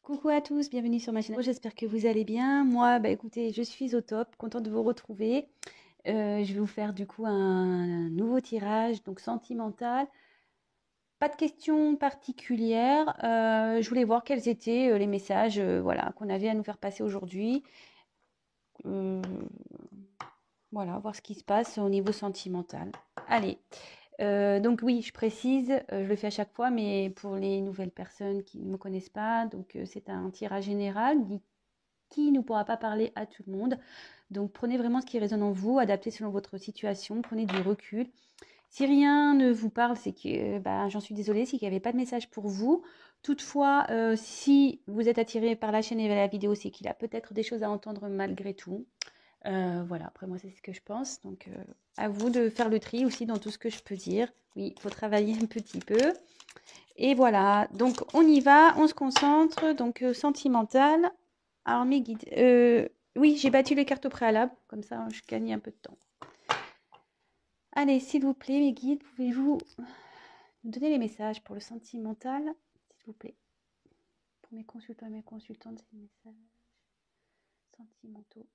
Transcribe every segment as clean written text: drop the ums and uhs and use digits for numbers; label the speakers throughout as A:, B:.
A: Coucou à tous, bienvenue sur ma chaîne. J'espère que vous allez bien. Moi, écoutez, je suis au top, contente de vous retrouver. Je vais vous faire du coup un nouveau tirage, donc sentimental. Pas de questions particulières. Je voulais voir quels étaient les messages voilà, qu'on avait à nous faire passer aujourd'hui. Euh, voilà, voir ce qui se passe au niveau sentimental. Allez. Donc oui, je précise, je le fais à chaque fois, mais pour les nouvelles personnes qui ne me connaissent pas, donc c'est un tirage général qui ne pourra pas parler à tout le monde. Donc prenez vraiment ce qui résonne en vous, adaptez selon votre situation, prenez du recul. Si rien ne vous parle, c'est que j'en suis désolée, c'est qu'il n'y avait pas de message pour vous. Toutefois, si vous êtes attiré par la chaîne et la vidéo, c'est qu'il a peut-être des choses à entendre malgré tout. Voilà, après moi c'est ce que je pense. Donc à vous de faire le tri aussi dans tout ce que je peux dire. Oui, il faut travailler un petit peu. Et voilà, donc on y va, on se concentre. Donc sentimental. Alors mes guides. Oui, j'ai battu les cartes au préalable, comme ça je gagne un peu de temps. Allez, s'il vous plaît, mes guides, pouvez-vous nous donner les messages pour le sentimental, s'il vous plaît. Pour mes consultants et mes consultantes, c'est les messages sentimentaux.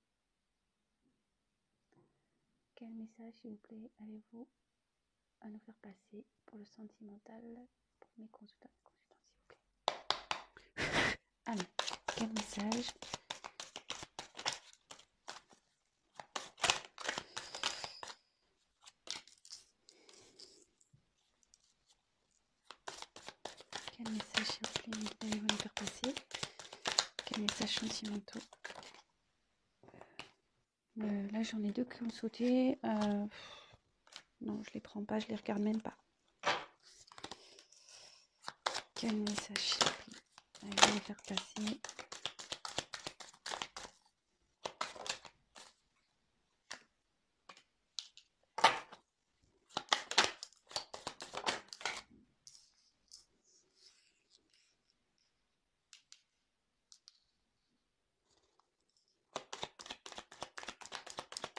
A: Quel message, s'il vous plaît, avez-vous à nous faire passer pour le sentimental pour mes consultants et consultants, s'il vous plaît. Alors, quel message? Quel message, s'il vous plaît, allez-vous nous faire passer? Quel message sentimentaux? Là, j'en ai deux qui ont sauté. Non, je les prends pas, je les regarde même pas. Quel message, s'il vous plaît, allez-vous nous faire passer?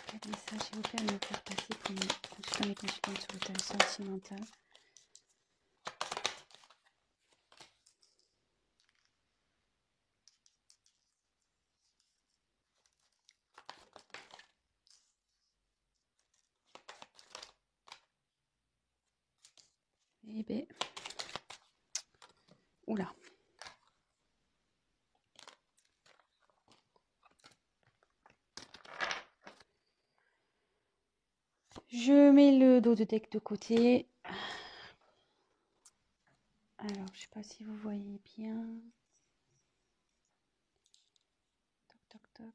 A: Quel message, s'il vous plaît, allez-vous nous faire passer pour mes consultants et consultantes sur le thème sentimental? Eh ben, oula. Je mets le dos de deck de côté. Alors, je sais pas si vous voyez bien. Toc, toc, toc.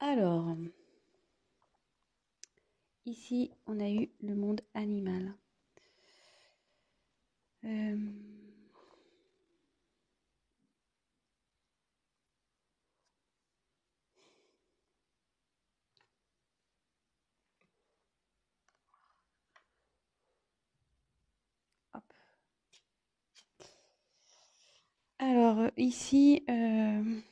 A: Alors, ici, on a eu le monde animal. Hop. Alors, ici, je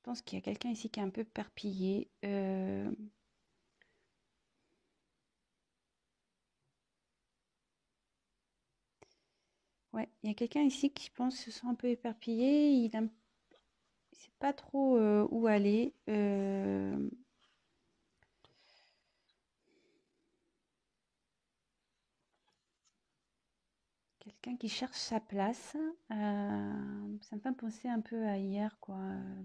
A: pense qu'il y a quelqu'un ici qui est un peu perpillé. Ouais, il y a quelqu'un ici qui, je pense, se sent un peu éparpillé. Il ne sait pas trop où aller. Quelqu'un qui cherche sa place. Ça me fait penser un peu à hier, quoi.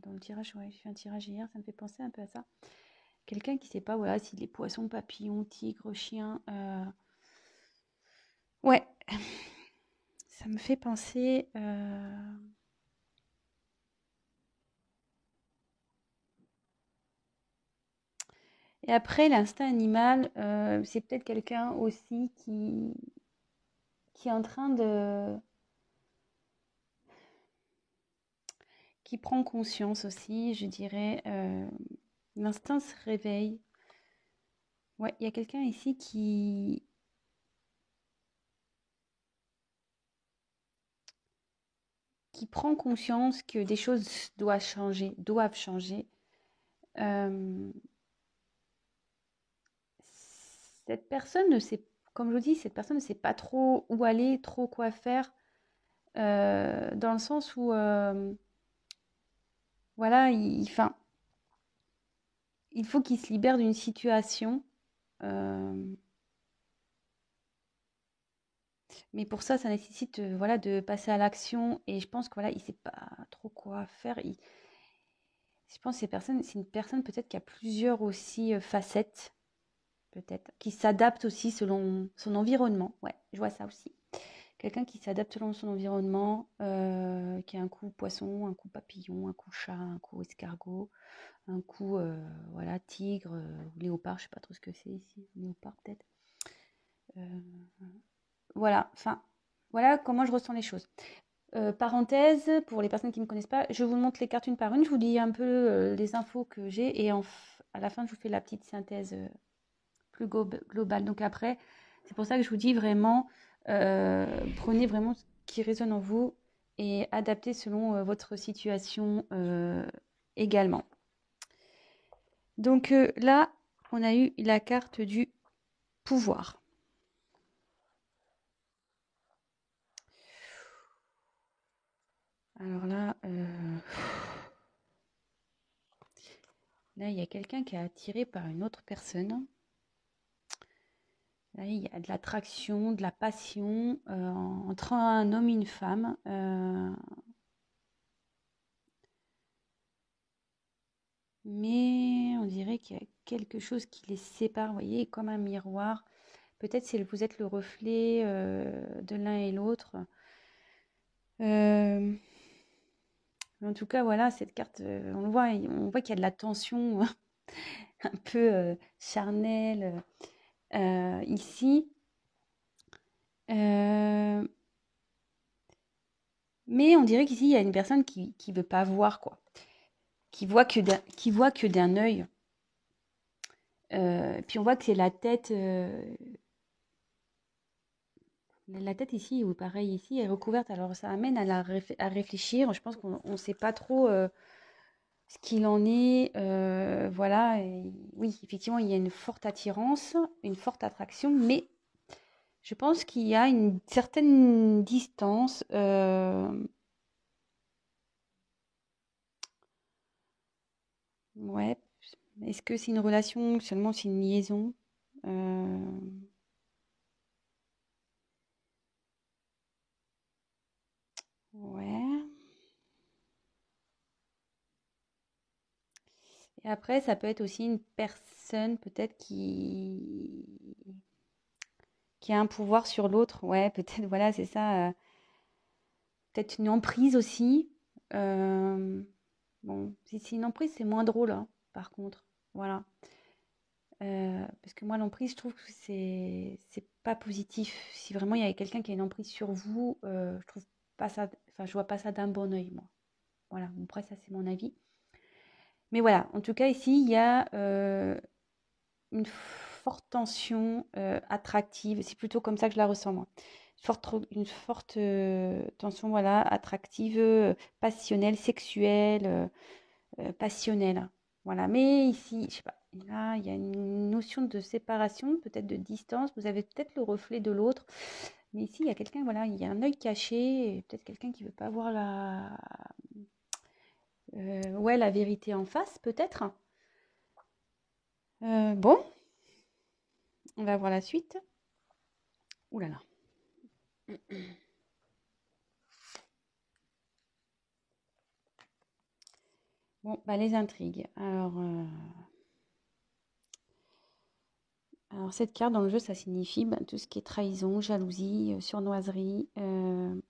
A: Dans le tirage, ouais, j'ai fait un tirage hier, ça me fait penser un peu à ça. Quelqu'un qui ne sait pas, voilà, s'il est poisson, papillon, tigre, chien. Ouais, ça me fait penser. Et après, l'instinct animal, c'est peut-être quelqu'un aussi qui est en train de... qui prend conscience aussi, je dirais. L'instinct se réveille. Ouais, il y a quelqu'un ici qui prend conscience que des choses doivent changer, cette personne ne sait, comme je vous dis, cette personne ne sait pas trop où aller, trop quoi faire, dans le sens où, voilà, enfin, il faut qu'il se libère d'une situation. Mais pour ça, ça nécessite voilà, de passer à l'action. Et je pense que voilà, il ne sait pas trop quoi faire. Je pense que c'est une personne peut-être qui a plusieurs aussi facettes, peut-être, qui s'adapte aussi selon son environnement. Ouais, je vois ça aussi. Quelqu'un qui s'adapte selon son environnement, qui a un coup poisson, un coup papillon, un coup chat, un coup escargot, un coup voilà, tigre, léopard, je sais pas trop ce que c'est ici, léopard peut-être. Voilà, enfin, voilà comment je ressens les choses. Parenthèse, pour les personnes qui ne me connaissent pas, je vous montre les cartes une par une, je vous dis un peu les infos que j'ai et à la fin, je vous fais la petite synthèse plus globale. Donc après, c'est pour ça que je vous dis vraiment, prenez vraiment ce qui résonne en vous et adaptez selon votre situation également. Donc là, on a eu la carte du pouvoir. Alors là, là, il y a quelqu'un qui est attiré par une autre personne. Là, il y a de l'attraction, de la passion entre un homme et une femme. Mais on dirait qu'il y a quelque chose qui les sépare, vous voyez, comme un miroir. Peut-être si vous êtes le reflet de l'un et l'autre. En tout cas, voilà, cette carte, on voit qu'il y a de la tension un peu charnelle ici. Mais on dirait qu'ici, il y a une personne qui ne veut pas voir, quoi. Qui voit que d'un œil. Puis on voit que c'est la tête. La tête ici, ou pareil ici, est recouverte. Alors ça amène à réfléchir. Je pense qu'on ne sait pas trop ce qu'il en est. Voilà. Et oui, effectivement, il y a une forte attirance, une forte attraction, mais je pense qu'il y a une certaine distance. Ouais. Est-ce que c'est une relation, seulement c'est une liaison? Ouais. Et après, ça peut être aussi une personne peut-être qui a un pouvoir sur l'autre. Ouais, peut-être, voilà, c'est ça. Peut-être une emprise aussi. Bon, si c'est une emprise, c'est moins drôle, hein, par contre. Voilà. Parce que moi, l'emprise, je trouve que c'est pas positif. Si vraiment il y avait quelqu'un qui a une emprise sur vous, je trouve pas ça, enfin, je vois pas ça d'un bon œil, moi. Voilà. Bon, après, ça, c'est mon avis. Mais voilà, en tout cas, ici, il y a une forte tension attractive. C'est plutôt comme ça que je la ressens, moi. Une forte tension, voilà, attractive, passionnelle, sexuelle, passionnelle. Voilà. Mais ici, je sais pas, là, il y a une notion de séparation, peut-être de distance. Vous avez peut-être le reflet de l'autre. Mais ici, il y a quelqu'un, voilà, il y a un œil caché, et peut-être quelqu'un qui veut pas voir ouais, la vérité en face, peut-être. Bon, on va voir la suite. Ouh là là. Bon, bah, les intrigues. Alors, cette carte dans le jeu, ça signifie bah, tout ce qui est trahison, jalousie, surnoiserie. Vous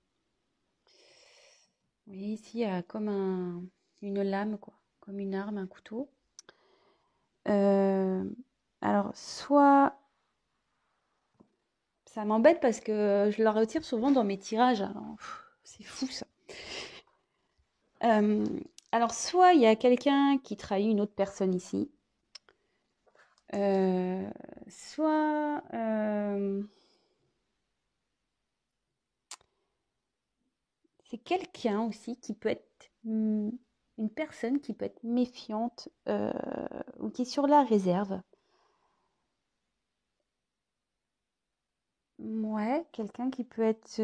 A: voyez ici, il y a comme une lame, quoi, comme une arme, un couteau. Euh, alors, soit ça m'embête parce que je la retire souvent dans mes tirages. Alors, c'est fou ça. Euh, alors, soit il y a quelqu'un qui trahit une autre personne ici. Euh, soit C'est quelqu'un aussi qui peut être une personne qui peut être méfiante ou qui est sur la réserve. Ouais, quelqu'un qui peut être...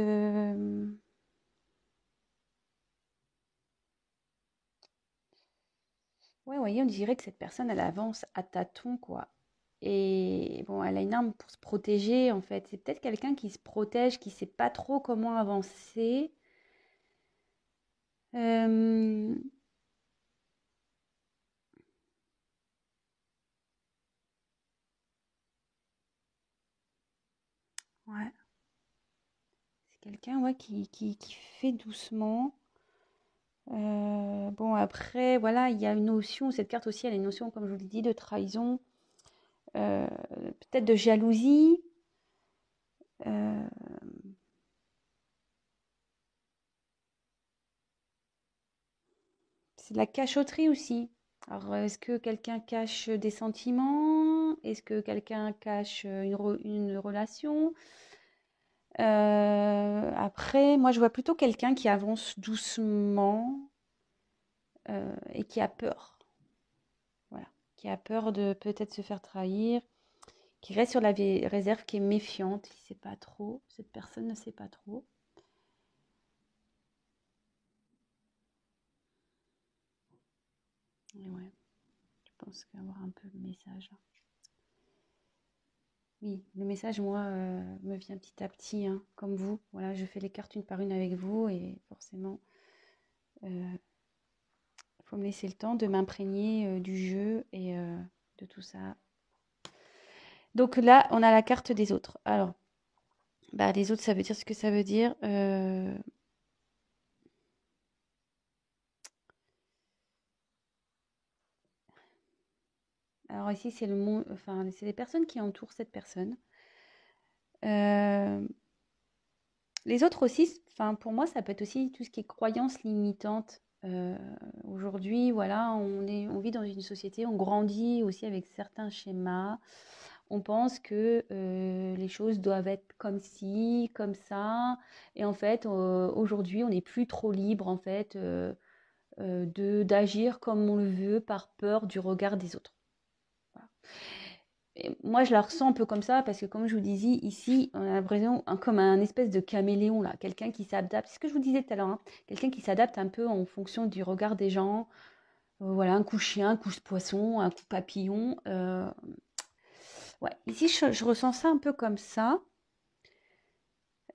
A: Ouais, vous voyez, on dirait que cette personne, elle avance à tâtons, quoi. Et bon, elle a une arme pour se protéger, en fait. C'est peut-être quelqu'un qui se protège, qui sait pas trop comment avancer. Euh, Ouais, c'est quelqu'un ouais, qui fait doucement. Bon, après, voilà, il y a une notion, cette carte aussi, elle a une notion, comme je vous l'ai dit, de trahison, euh, peut-être de jalousie. euh, c'est de la cachotterie aussi. Alors, est-ce que quelqu'un cache des sentiments? Est-ce que quelqu'un cache une relation? Après, moi, je vois plutôt quelqu'un qui avance doucement et qui a peur. Voilà. Qui a peur de peut-être se faire trahir, qui reste sur la réserve, qui est méfiante, qui ne sait pas trop. Cette personne ne sait pas trop. Et ouais, je pense qu'avoir un peu le message. Oui, le message, moi, me vient petit à petit, hein, comme vous. Voilà, je fais les cartes une par une avec vous et forcément, il faut me laisser le temps de m'imprégner du jeu et de tout ça. Donc là, on a la carte des autres. Alors, bah, les autres, ça veut dire ce que ça veut dire. Alors ici, c'est le monde, enfin, c'est les personnes qui entourent cette personne. Euh, les autres aussi, enfin, pour moi, ça peut être aussi tout ce qui est croyances limitantes. Aujourd'hui, voilà, on vit dans une société, on grandit aussi avec certains schémas. On pense que les choses doivent être comme ci, comme ça. Et en fait, aujourd'hui, on n'est plus trop libre, en fait, d'agir comme on le veut par peur du regard des autres. Voilà. Et moi, je la ressens un peu comme ça parce que, comme je vous disais, ici, on a l'impression comme un espèce de caméléon, là, quelqu'un qui s'adapte. C'est ce que je vous disais tout à l'heure, hein, quelqu'un qui s'adapte un peu en fonction du regard des gens. Voilà, un coup chien, un coup poisson, un coup papillon. Ouais, ici, je ressens ça un peu comme ça.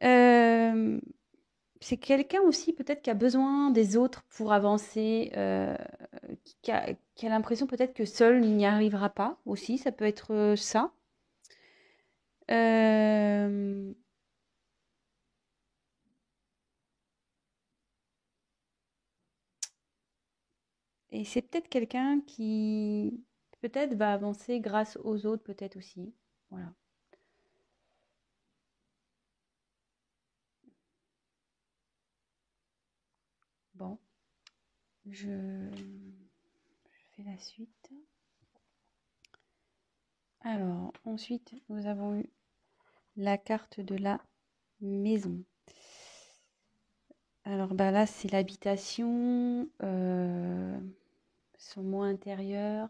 A: Euh, c'est quelqu'un aussi, peut-être, qui a besoin des autres pour avancer, qui a l'impression peut-être que seul, il n'y arrivera pas aussi. Ça peut être ça. Euh, Et c'est peut-être quelqu'un qui peut-être va avancer grâce aux autres, peut-être aussi. Voilà. Bon, je fais la suite. Alors, ensuite, nous avons eu la carte de la maison. Alors, bah là, c'est l'habitation, son mot intérieur.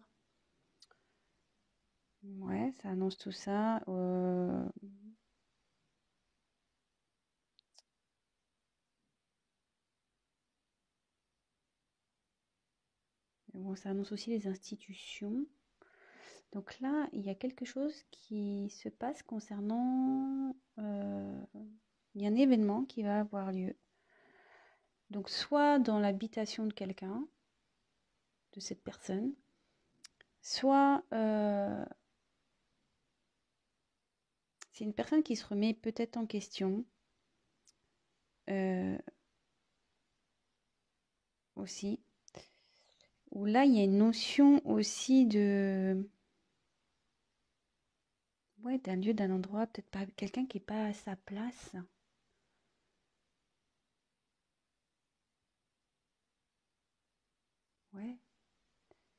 A: Ouais, ça annonce tout ça. Bon, ça annonce aussi les institutions. Donc là, il y a quelque chose qui se passe concernant... il y a un événement qui va avoir lieu. Donc soit dans l'habitation de quelqu'un, de cette personne, soit c'est une personne qui se remet peut-être en question euh, aussi. Où là, il y a une notion aussi de... Ouais, d'un lieu, d'un endroit, peut-être pas quelqu'un qui n'est pas à sa place. Ouais.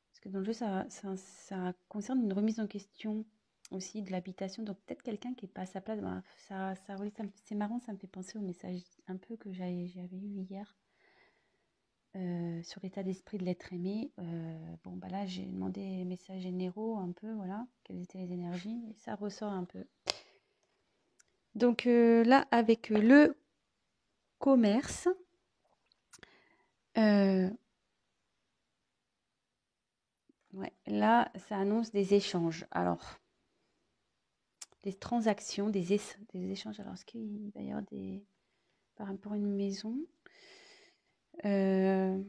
A: Parce que dans le jeu, ça concerne une remise en question. aussi de l'habitation. Donc peut-être quelqu'un qui est pas à sa place. Ben, oui, c'est marrant, ça me fait penser au message un peu que j'avais eu hier sur l'état d'esprit de l'être aimé. Bon, bah là, j'ai demandé les messages généraux un peu, voilà, quelles étaient les énergies, et ça ressort un peu. Donc là, avec le commerce, euh, ouais, là, ça annonce des échanges. Alors, des transactions, des échanges. Alors, est-ce qu'il va y avoir des... par rapport à une maison euh,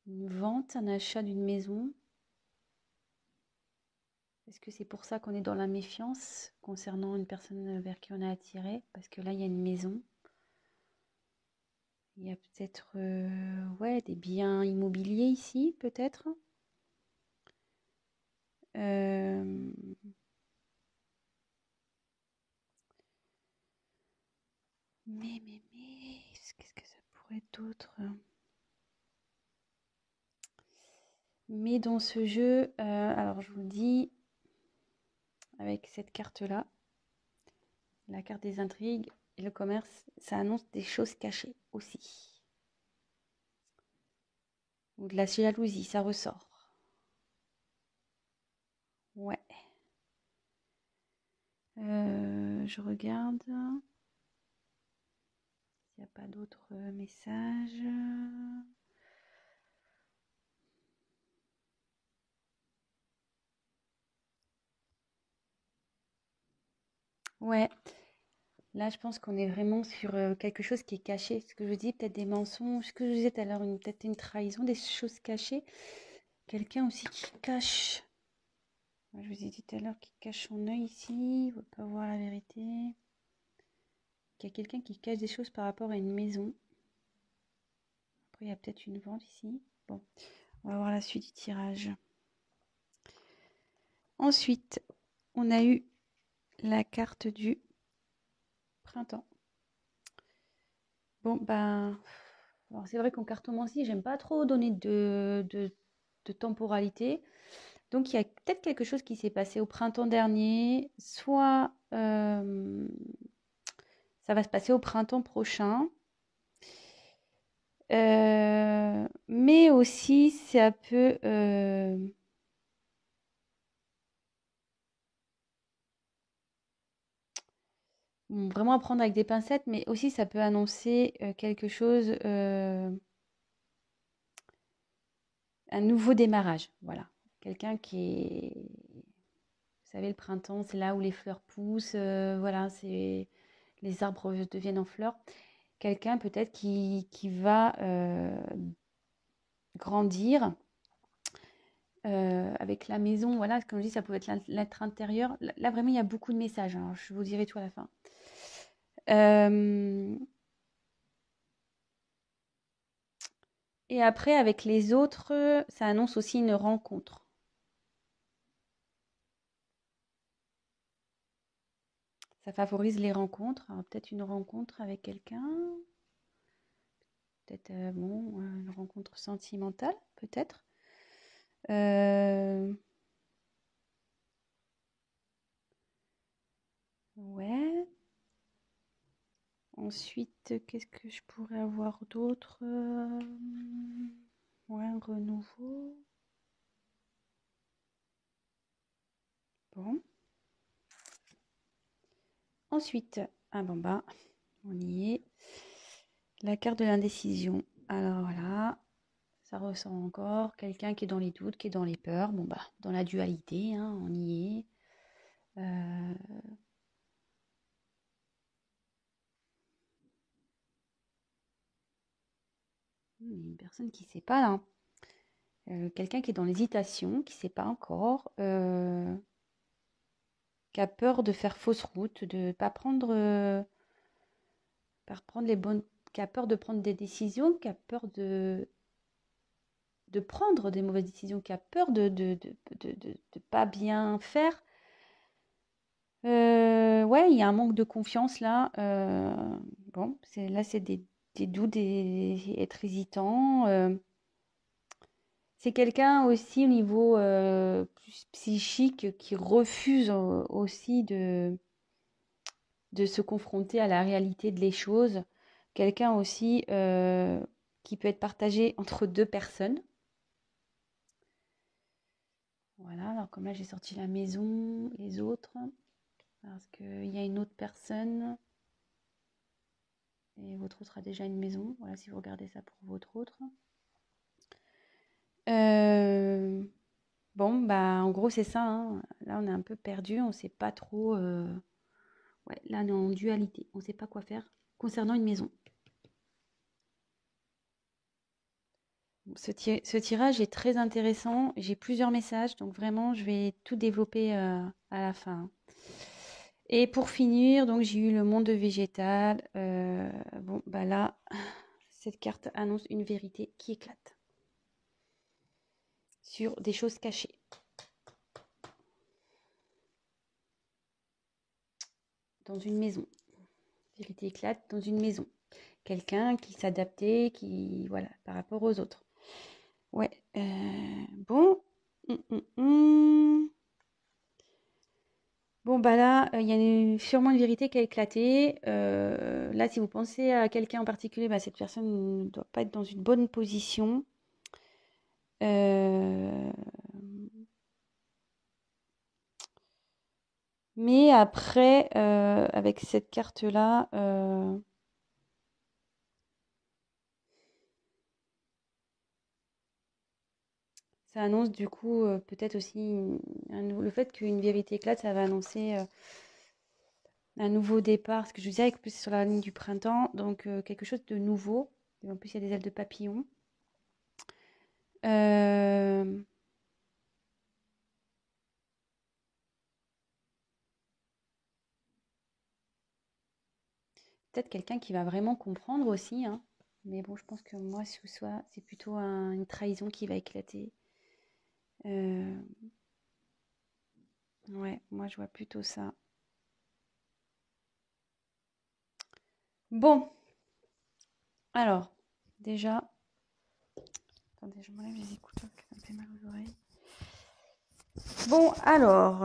A: une vente, un achat d'une maison. Est-ce que c'est pour ça qu'on est dans la méfiance concernant une personne vers qui on a attiré? Parce que là, il y a une maison. Il y a peut-être ouais, des biens immobiliers ici, peut-être. Euh, mais, qu'est-ce que ça pourrait être d'autre? Mais dans ce jeu, alors je vous dis, avec cette carte-là, la carte des intrigues et le commerce, ça annonce des choses cachées aussi. Ou de la jalousie, ça ressort. Ouais. Je regarde s'il n'y a pas d'autres messages. Ouais. Là, je pense qu'on est vraiment sur quelque chose qui est caché. Ce que je dis, peut-être des mensonges. Ce que je disais tout à l'heure, peut-être une trahison, des choses cachées. Quelqu'un aussi qui cache. Je vous ai dit tout à l'heure qui cache son œil ici. Il ne veut pas voir la vérité. Il y a quelqu'un qui cache des choses par rapport à une maison. Après, il y a peut-être une vente ici. Bon, on va voir la suite du tirage. Ensuite, on a eu la carte du printemps. Bon, ben, alors c'est vrai qu'en cartomancie, j'aime pas trop donner de temporalité. Donc, il y a peut-être quelque chose qui s'est passé au printemps dernier, soit ça va se passer au printemps prochain, mais aussi ça peut vraiment à prendre avec des pincettes, mais aussi ça peut annoncer quelque chose, un nouveau démarrage. Voilà, quelqu'un qui est, vous savez, le printemps, c'est là où les fleurs poussent, voilà, c'est les arbres deviennent en fleurs. Quelqu'un peut-être qui va grandir avec la maison. Voilà, comme je dis, ça peut être l'être intérieur. Là, vraiment, il y a beaucoup de messages. Hein, je vous dirai tout à la fin. Et après, avec les autres, ça annonce aussi une rencontre. Ça favorise les rencontres. Alors, peut-être une rencontre avec quelqu'un. Peut-être, bon, une rencontre sentimentale, peut-être. Ouais. Ensuite, qu'est-ce que je pourrais avoir d'autre? Ouais, un renouveau. Bon. Ensuite, ah bon bah, on y est. La carte de l'indécision. Alors voilà, ça ressent encore quelqu'un qui est dans les doutes, qui est dans les peurs. Bon bah, dans la dualité, hein, on y est. Une personne qui ne sait pas là. Quelqu'un qui est dans l'hésitation, qui ne sait pas encore, qui a peur de faire fausse route, de ne pas prendre, prendre les bonnes, qui a peur de prendre des décisions, qui a peur de prendre des mauvaises décisions, qui a peur de pas bien faire. Ouais, il y a un manque de confiance là. Bon, là, c'est des doutes, être hésitant. C'est quelqu'un aussi au niveau plus psychique qui refuse aussi de se confronter à la réalité des choses. Quelqu'un aussi qui peut être partagé entre deux personnes. Voilà, alors comme là j'ai sorti la maison, les autres, parce qu'il y a une autre personne, et votre autre a déjà une maison. Voilà, si vous regardez ça pour votre autre. Bon, bah en gros c'est ça, hein. Là on est un peu perdu, on ne sait pas trop. Ouais, là on est en dualité, on ne sait pas quoi faire concernant une maison. Ce tirage est très intéressant. J'ai plusieurs messages, donc vraiment, je vais tout développer à la fin. Et pour finir, donc j'ai eu le monde végétal. Bon, bah là, cette carte annonce une vérité qui éclate sur des choses cachées. Dans une maison. Vérité éclate dans une maison. Quelqu'un qui s'adaptait, qui voilà, par rapport aux autres. Ouais. Bon. Bon, bah là, il y a sûrement une vérité qui a éclaté. Là, si vous pensez à quelqu'un en particulier, bah, cette personne ne doit pas être dans une bonne position. Mais après, avec cette carte-là, ça annonce du coup peut-être aussi le fait qu'une vérité éclate, ça va annoncer un nouveau départ. Ce que je disais, plus sur la ligne du printemps, donc quelque chose de nouveau. Et en plus, il y a des ailes de papillon. Peut-être quelqu'un qui va vraiment comprendre aussi, hein. Mais bon, je pense que moi, sous soi, c'est plutôt une trahison qui va éclater. Ouais, moi, je vois plutôt ça. Bon, alors, déjà, attendez, je m'enlève les écouteurs, ça me fait mal aux oreilles. Bon, alors,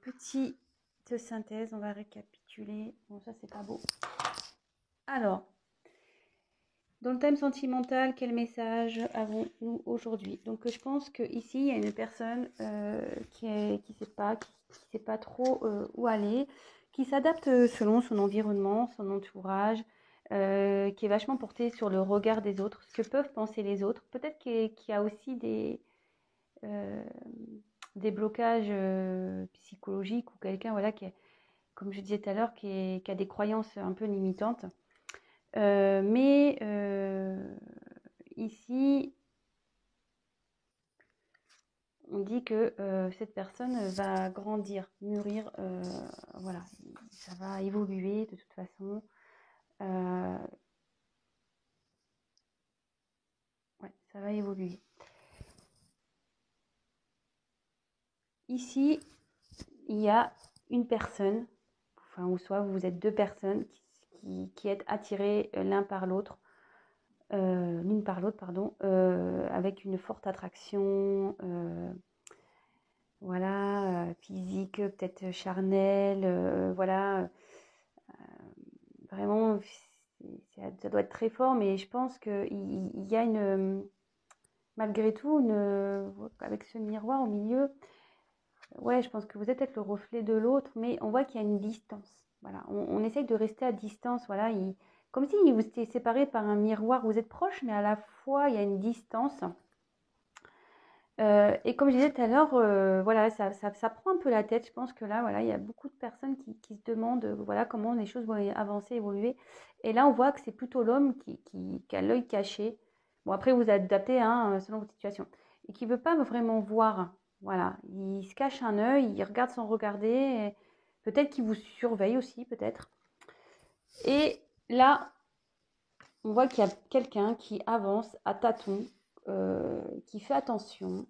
A: petite synthèse, on va récapituler. Bon, ça, c'est pas beau. Alors, dans le thème sentimental, quel message avons-nous aujourd'hui? Donc, je pense qu'ici, il y a une personne qui sait pas trop où aller, qui s'adapte selon son environnement, son entourage, qui est vachement portée sur le regard des autres, ce que peuvent penser les autres. Peut-être qu'il y a aussi des blocages psychologiques ou quelqu'un voilà, qui est, comme je disais tout à l'heure, qui a des croyances un peu limitantes. Mais ici, on dit que cette personne va grandir, mûrir, voilà, ça va évoluer de toute façon. Ouais, ça va évoluer. Ici, il y a une personne, enfin, ou soit vous êtes deux personnes qui êtes attirées l'un par l'autre, l'une par l'autre, pardon, avec une forte attraction, voilà, physique, peut-être charnelle, voilà, vraiment, ça doit être très fort, mais je pense qu'il y a malgré tout, avec ce miroir au milieu, ouais, je pense que vous êtes peut-être le reflet de l'autre, mais on voit qu'il y a une distance. Voilà, on essaye de rester à distance. Voilà, comme si vous étiez séparés par un miroir. Vous êtes proches, mais à la fois il y a une distance. Et comme je disais tout à l'heure, voilà, ça prend un peu la tête. Je pense que là, voilà, il y a beaucoup de personnes qui se demandent, voilà, comment les choses vont avancer, évoluer. Et là, on voit que c'est plutôt l'homme qui a l'œil caché. Bon, après, vous adaptez hein, selon votre situation. Et qui ne veut pas vraiment voir. Voilà, il se cache un œil, il regarde sans regarder. Peut-être qu'il vous surveille aussi, peut-être. Et là, on voit qu'il y a quelqu'un qui avance à tâtons, qui fait attention,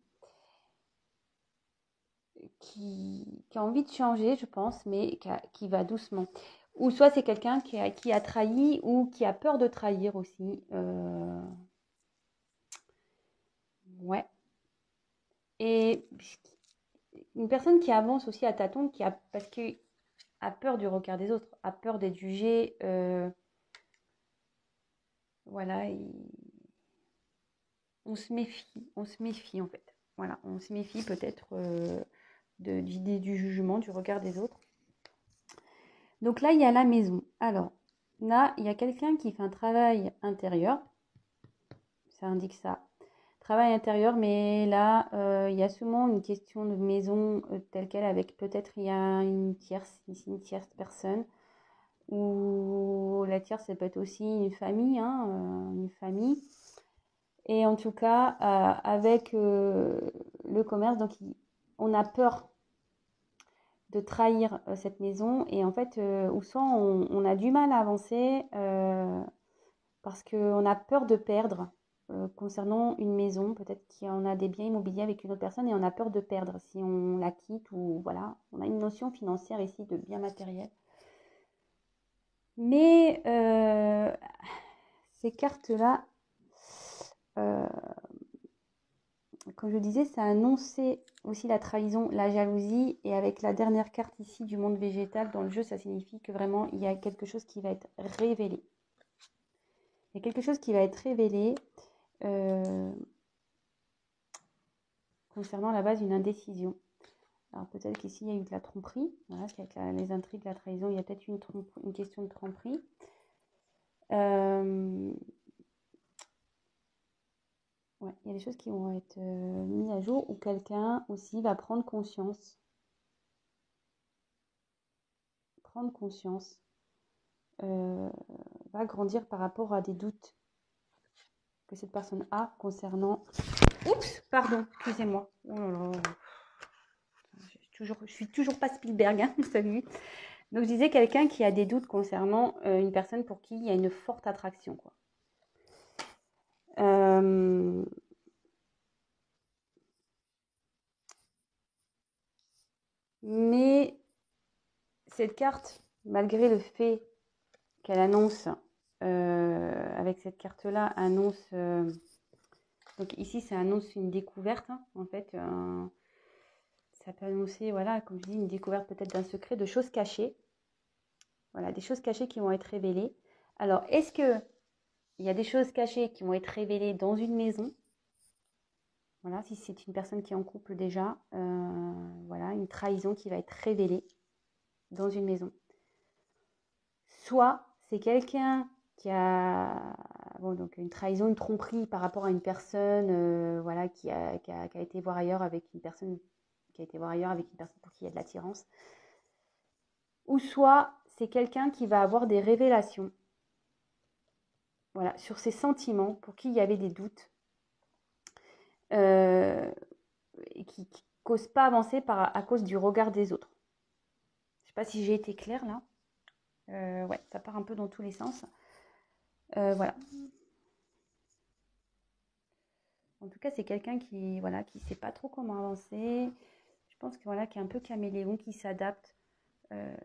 A: qui a envie de changer, je pense, mais qui va doucement. Ou soit c'est quelqu'un qui a trahi ou qui a peur de trahir aussi. Ouais. Et une personne qui avance aussi à tâtons, parce que a peur du regard des autres, a peur d'être jugée, voilà, on se méfie en fait. Voilà, on se méfie peut-être d'idée du jugement, du regard des autres. Donc là, il y a la maison. Alors, là, il y a quelqu'un qui fait un travail intérieur. Ça indique ça. Travail intérieur, mais là, il y a souvent une question de maison telle quelle, avec peut-être il y a une tierce, ici une tierce personne, ou la tierce, ça peut être aussi une famille, hein, une famille. Et en tout cas, avec le commerce, donc on a peur de trahir cette maison, et en fait, ou soit on a du mal à avancer parce qu'on a peur de perdre concernant une maison, peut-être qu'on a des biens immobiliers avec une autre personne et on a peur de perdre si on la quitte, ou voilà, on a une notion financière ici de bien matériel. Mais ces cartes-là, euh, comme je disais, ça annonçait aussi la trahison, la jalousie, et avec la dernière carte ici du monde végétal dans le jeu, ça signifie que vraiment il y a quelque chose qui va être révélé. Il y a quelque chose qui va être révélé concernant à la base une indécision. Alors peut-être qu'ici il y a eu de la tromperie, voilà, qu'avec les intrigues, la trahison, il y a peut-être une question de tromperie. Ouais, il y a des choses qui vont être mises à jour, ou quelqu'un aussi va prendre conscience. Prendre conscience. Va grandir par rapport à des doutes que cette personne a concernant... Oups, pardon, excusez-moi. Oh là là. Je suis toujours pas Spielberg, hein, salut. Donc je disais quelqu'un qui a des doutes concernant une personne pour qui il y a une forte attraction, quoi. Mais cette carte, malgré le fait qu'elle annonce, avec cette carte-là, annonce... donc ici, ça annonce une découverte, hein, en fait. Ça peut annoncer, voilà, comme je dis, une découverte peut-être d'un secret, de choses cachées. Voilà, des choses cachées qui vont être révélées. Alors, est-ce qu'il y a des choses cachées qui vont être révélées dans une maison? Voilà, si c'est une personne qui est en couple déjà, voilà, une trahison qui va être révélée dans une maison. Soit c'est quelqu'un qui a bon, donc une trahison, une tromperie par rapport à une personne, voilà, qui a été voir ailleurs avec une personne, qui a été voir ailleurs avec une personne pour qui il y a de l'attirance. Ou soit c'est quelqu'un qui va avoir des révélations, voilà, sur ses sentiments, pour qui il y avait des doutes, et qui ne causent pas avancer à cause du regard des autres. Je ne sais pas si j'ai été claire là. Ouais, ça part un peu dans tous les sens. Voilà. En tout cas, c'est quelqu'un qui, voilà, qui sait pas trop comment avancer. Je pense que voilà, qui est un peu caméléon, qui s'adapte, euh,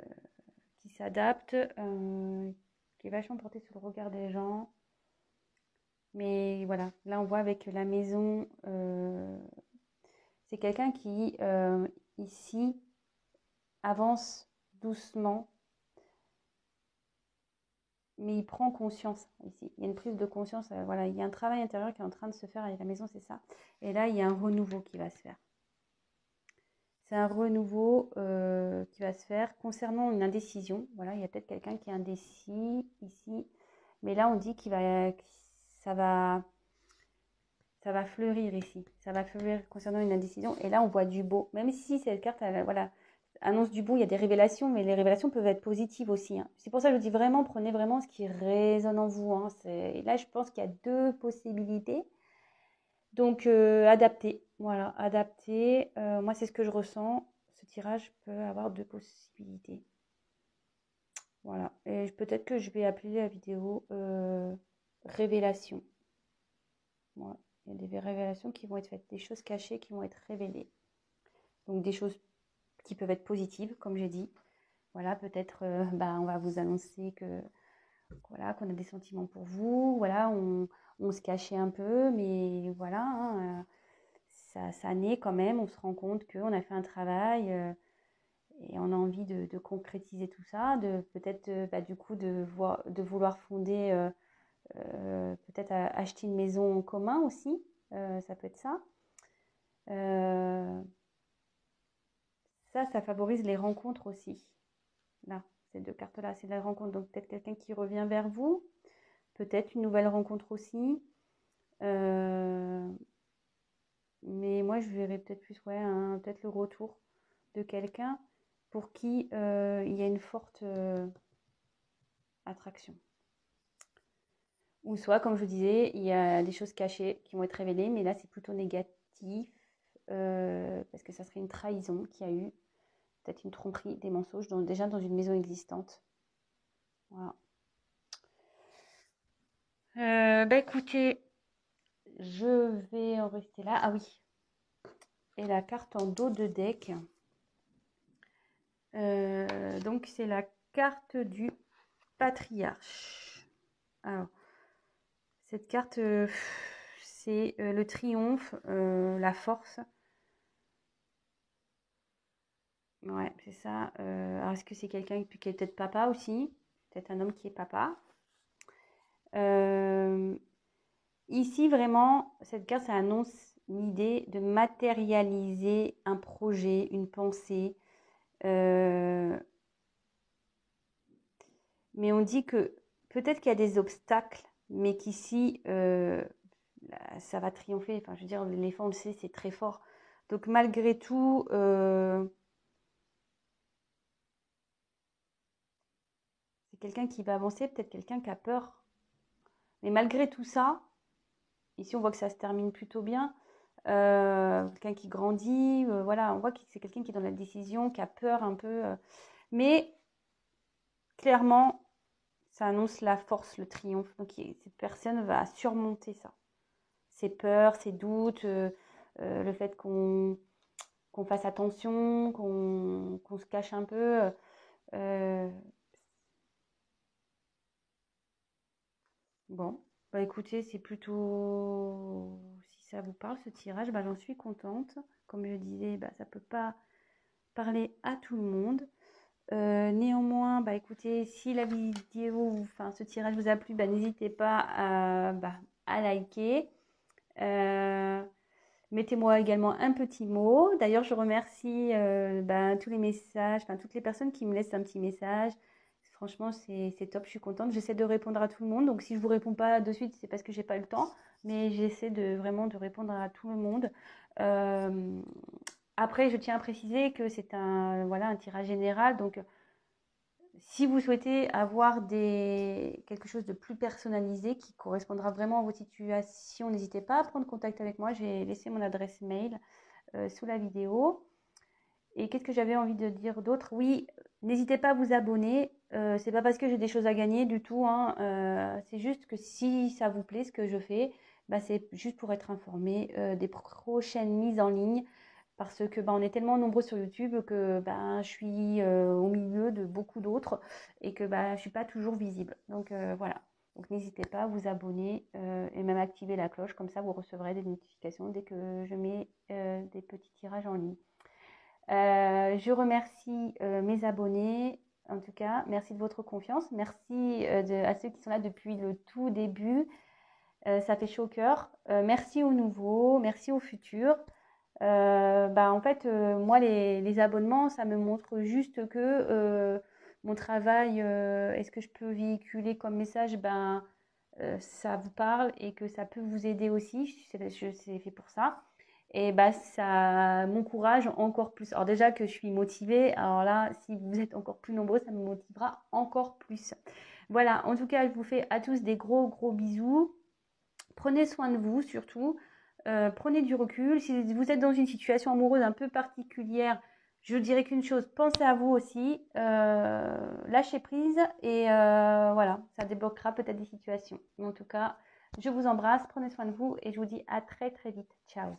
A: qui est vachement porté sur le regard des gens. Mais voilà, là on voit avec la maison, c'est quelqu'un qui ici avance doucement, mais il prend conscience ici. Il y a une prise de conscience, voilà, il y a un travail intérieur qui est en train de se faire avec la maison, c'est ça. Et là, il y a un renouveau qui va se faire. C'est un renouveau qui va se faire concernant une indécision. Voilà, il y a peut-être quelqu'un qui est indécis ici, mais là on dit ça va, ça va fleurir ici. Ça va fleurir concernant une indécision. Et là on voit du beau. Même si cette carte, voilà, annonce du beau, il y a des révélations, mais les révélations peuvent être positives aussi, hein. C'est pour ça que je dis vraiment, prenez vraiment ce qui résonne en vous, hein. Et là je pense qu'il y a deux possibilités. Donc, adapter, voilà, adapter. Moi, c'est ce que je ressens. Ce tirage peut avoir deux possibilités. Voilà. Et peut-être que je vais appeler la vidéo révélation. Voilà. Il y a des révélations qui vont être faites, des choses cachées qui vont être révélées. Donc, des choses qui peuvent être positives, comme j'ai dit. Voilà, peut-être, on va vous annoncer que voilà, qu'on a des sentiments pour vous. Voilà, on se cachait un peu, mais voilà, hein, ça naît quand même, on se rend compte qu'on a fait un travail et on a envie de concrétiser tout ça, de peut-être du coup de vouloir fonder, peut-être acheter une maison en commun aussi, ça peut être ça. Ça favorise les rencontres aussi. Là, ces deux cartes-là, c'est la rencontre. Donc peut-être quelqu'un qui revient vers vous, peut-être une nouvelle rencontre aussi. Mais moi, je verrais peut-être plus, ouais, peut-être le retour de quelqu'un pour qui il y a une forte attraction. Ou soit, comme je vous disais, il y a des choses cachées qui vont être révélées, mais là, c'est plutôt négatif, parce que ça serait une trahison qu'il y a eu, peut-être une tromperie, des mensonges, déjà dans une maison existante. Voilà. Écoutez, je vais en rester là. Ah oui. Et la carte en dos de deck. Donc, c'est la carte du patriarche. Alors, cette carte, c'est le triomphe, la force. Ouais, c'est ça. Alors, est-ce que c'est quelqu'un qui est peut-être papa aussi? Peut-être un homme qui est papa. Ici, vraiment, cette carte, ça annonce l'idée de matérialiser un projet, une pensée. Mais on dit que peut-être qu'il y a des obstacles, mais qu'ici, ça va triompher. Enfin, je veux dire, l'éléphant, on le sait, c'est très fort. Donc, malgré tout, c'est quelqu'un qui va avancer, peut-être quelqu'un qui a peur. Mais malgré tout ça, ici, on voit que ça se termine plutôt bien. Quelqu'un qui grandit, voilà, on voit que c'est quelqu'un qui est dans la décision, qui a peur un peu. Mais clairement, ça annonce la force, le triomphe. Donc, cette personne va surmonter ça. Ses peurs, ses doutes, le fait qu'on fasse attention, qu'on se cache un peu. Bon, écoutez, c'est plutôt... Si ça vous parle, ce tirage, j'en suis contente. Comme je disais, ça peut pas parler à tout le monde. Néanmoins, écoutez, si la vidéo, enfin ce tirage vous a plu, n'hésitez pas à liker. Mettez-moi également un petit mot. D'ailleurs, je remercie tous les messages, toutes les personnes qui me laissent un petit message. Franchement, c'est top, je suis contente. J'essaie de répondre à tout le monde. Donc, si je ne vous réponds pas de suite, c'est parce que j'ai pas eu le temps. Mais j'essaie vraiment de répondre à tout le monde. Après, je tiens à préciser que c'est un tirage général. Donc, si vous souhaitez avoir quelque chose de plus personnalisé qui correspondra vraiment à vos situations, n'hésitez pas à prendre contact avec moi. J'ai laissé mon adresse mail sous la vidéo. Et qu'est-ce que j'avais envie de dire d'autre? Oui, n'hésitez pas à vous abonner. C'est pas parce que j'ai des choses à gagner du tout, hein. C'est juste que si ça vous plaît ce que je fais, c'est juste pour être informé des prochaines mises en ligne. Parce que on est tellement nombreux sur YouTube que je suis au milieu de beaucoup d'autres et que je suis pas toujours visible. Donc voilà. Donc n'hésitez pas à vous abonner et même activer la cloche, comme ça vous recevrez des notifications dès que je mets des petits tirages en ligne. Je remercie mes abonnés, en tout cas, merci de votre confiance, merci à ceux qui sont là depuis le tout début, ça fait chaud au cœur, merci aux nouveaux, merci aux futurs. En fait, moi, les abonnements, ça me montre juste que mon travail et ce que je peux véhiculer comme message, ça vous parle et que ça peut vous aider aussi. C'est fait pour ça. Et ça m'encourage encore plus. Alors déjà que je suis motivée, alors là, si vous êtes encore plus nombreux, ça me motivera encore plus. Voilà, en tout cas, je vous fais à tous des gros, gros bisous. Prenez soin de vous surtout. Prenez du recul. Si vous êtes dans une situation amoureuse un peu particulière, je dirais qu'une chose, pensez à vous aussi. Lâchez prise et voilà, ça débloquera peut-être des situations. Mais en tout cas, je vous embrasse, prenez soin de vous et je vous dis à très très vite. Ciao.